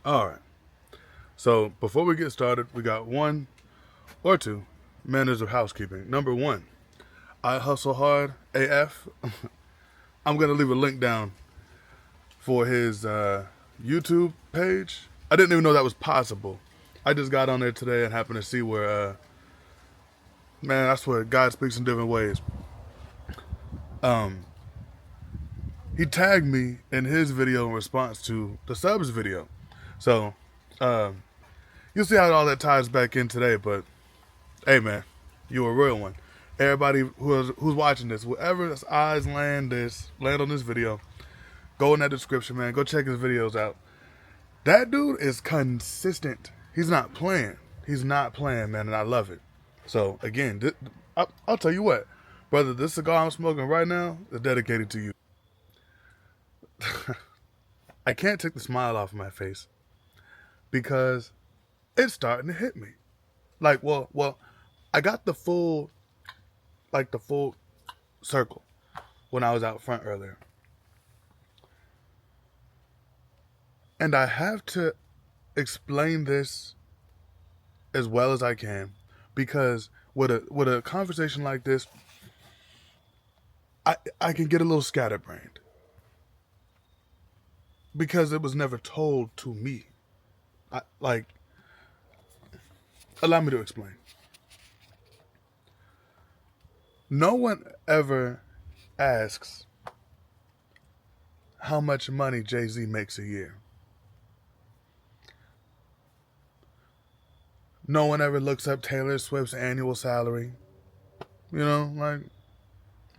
All right. So before we get started, we got one or two manners of housekeeping. Number one, I hustle hard AF. I'm gonna leave a link down for his YouTube page. I didn't even know that was possible. I just got on there today and happened to see where, man, I swear God speaks in different ways. Um, he tagged me in his video in response to the subs video. So, um, you'll see how all that ties back in today. But hey, man, you a real one. Everybody who's watching this, whoever's eyes land on this video, go in that description, man. Go check his videos out. That dude is consistent. He's not playing. He's not playing, man, and I love it. So again, I'll tell you what, brother. This cigar I'm smoking right now is dedicated to you. I can't take the smile off of my face because it's starting to hit me. Like, well, I got the full circle when I was out front earlier. And I have to explain this as well as I can because with a conversation like this, I can get a little scatterbrained because it was never told to me. Allow me to explain. No one ever asks how much money Jay-Z makes a year. No one ever looks up Taylor Swift's annual salary. You know,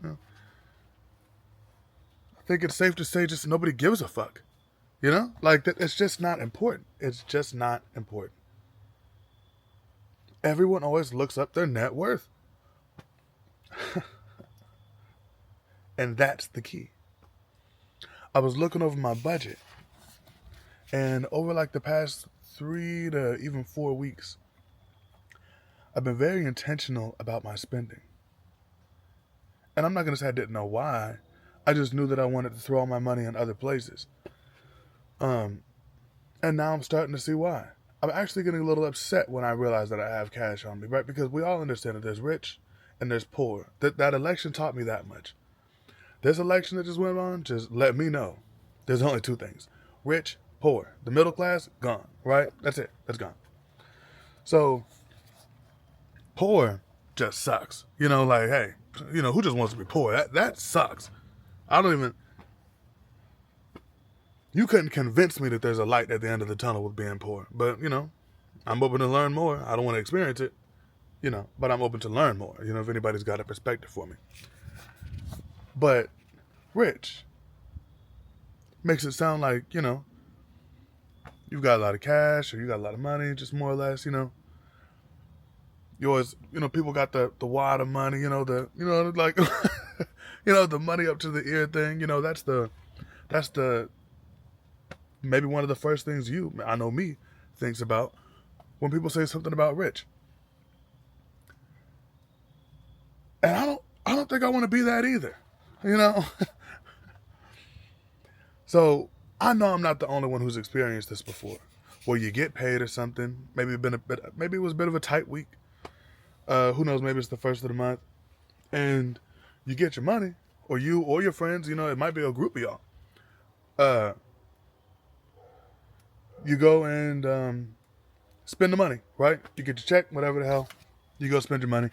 I think it's safe to say just nobody gives a fuck. You know? It's just not important. It's just not important. Everyone always looks up their net worth. And that's the key. I was looking over my budget. And over the past 3 to even 4 weeks, I've been very intentional about my spending. And I'm not going to say I didn't know why. I just knew that I wanted to throw all my money in other places. And now I'm starting to see why. I'm actually getting a little upset when I realize that I have cash on me, right? Because we all understand that there's rich and there's poor. That election taught me that much. This election that just went on just let me know there's only two things. Rich, poor. The middle class, gone, right? That's it. That's gone. So, poor just sucks. Hey, who just wants to be poor? That sucks. You couldn't convince me that there's a light at the end of the tunnel with being poor. But, I'm open to learn more. I don't want to experience it, but I'm open to learn more, if anybody's got a perspective for me. But rich makes it sound like, you've got a lot of cash or you got a lot of money, just more or less, you always, people got the wad of money, the money up to the ear thing, that's the maybe one of the first things I know me, thinks about when people say something about rich. And I don't think I want to be that either, So I know I'm not the only one who's experienced this before, where you get paid or something. Maybe it was a bit of a tight week. Who knows? Maybe it's the first of the month, and you get your money, or you or your friends. It might be a group of y'all. You go and spend the money, right? You get your check, whatever the hell. You go spend your money,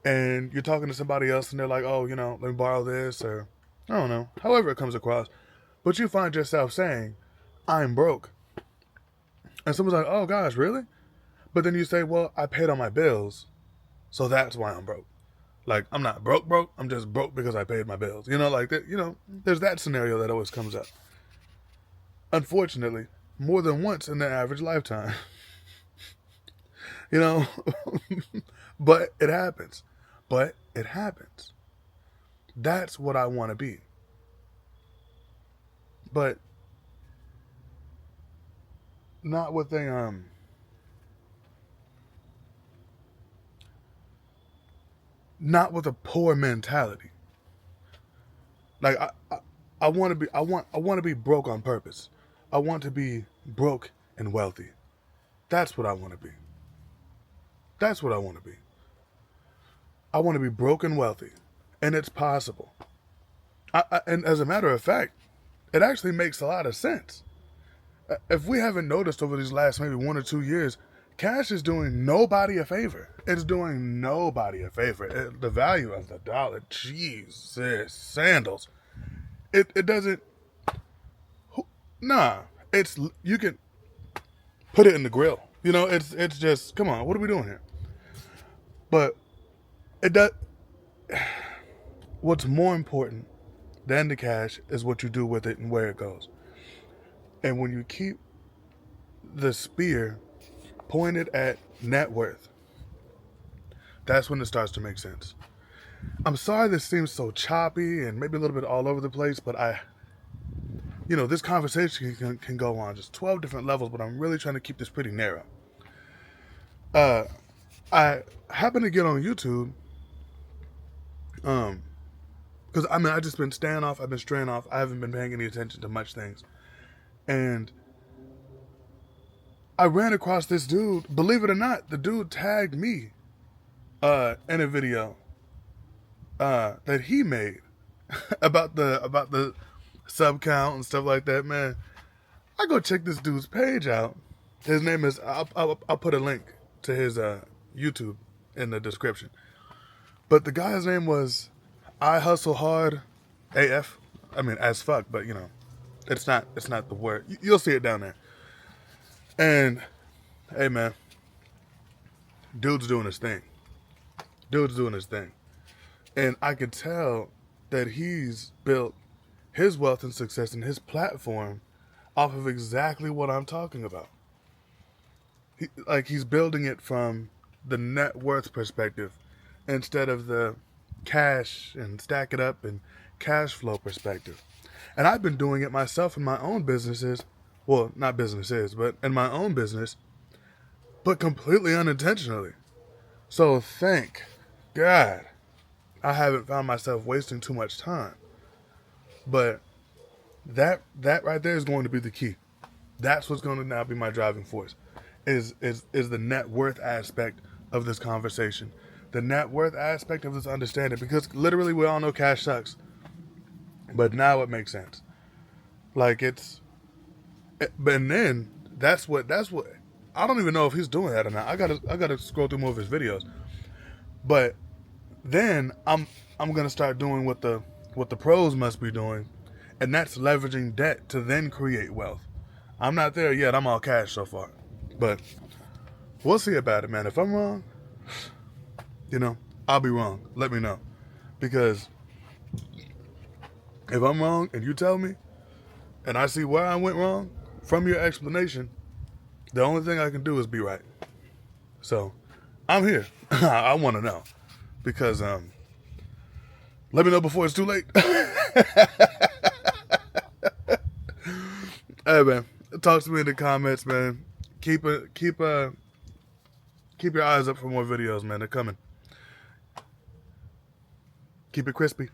and you're talking to somebody else, and they're like, "Oh, let me borrow this," or I don't know, however it comes across. But you find yourself saying, "I'm broke," and someone's like, "Oh gosh, really?" But then you say, "Well, I paid all my bills, so that's why I'm broke." I'm not broke. I'm just broke because I paid my bills. There's that scenario that always comes up. Unfortunately, more than once in the average lifetime. But it happens. That's what I want to be. But not with a poor mentality. I want to be broke on purpose. I want to be broke and wealthy. That's what I want to be. That's what I want to be. I want to be broke and wealthy. And it's possible. And as a matter of fact, it actually makes a lot of sense. If we haven't noticed over these last maybe 1 or 2 years, cash is doing nobody a favor. It's doing nobody a favor. The value of the dollar, Jesus, sandals. It doesn't. Nah, you can put it in the grill. You know, it's just, come on, what are we doing here? But it does. What's more important than the cash is what you do with it and where it goes. And when you keep the spear pointed at net worth, that's when it starts to make sense. I'm sorry this seems so choppy and maybe a little bit all over the place, but this conversation can go on just 12 different levels, but I'm really trying to keep this pretty narrow. I happened to get on YouTube, because I just been staying off, I've been straying off, I haven't been paying any attention to much things. And I ran across this dude. Believe it or not, the dude tagged me in a video that he made about the sub count and stuff like that. Man, I go check this dude's page out. His name is I'll put a link to his YouTube in the description. But the guy's name was I Hustle Hard AF. I mean, as fuck, but it's not the word. You'll see it down there. And hey, man, dude's doing his thing. And I could tell that he's built his wealth and success and his platform off of exactly what I'm talking about. He's building it from the net worth perspective instead of the cash and stack it up and cash flow perspective. And I've been doing it myself in my own businesses. Well, not businesses, but in my own business, but completely unintentionally. So thank God I haven't found myself wasting too much time. But that right there is going to be the key. That's what's going to now be my driving force, is the net worth aspect of this conversation. The net worth aspect of this understanding, because literally we all know cash sucks. But now it makes sense. And then that's what I don't even know if he's doing that or not. I gotta scroll through more of his videos. But then I'm gonna start doing what the pros must be doing, and that's leveraging debt to then create wealth. I'm not there yet. I'm all cash so far, but we'll see about it, man. If I'm wrong, I'll be wrong. Let me know, because if I'm wrong and you tell me, and I see where I went wrong from your explanation, the only thing I can do is be right. So I'm here. I want to know, because let me know before it's too late. Hey, man, talk to me in the comments, man. Keep your eyes up for more videos, man. They're coming. Keep it crispy.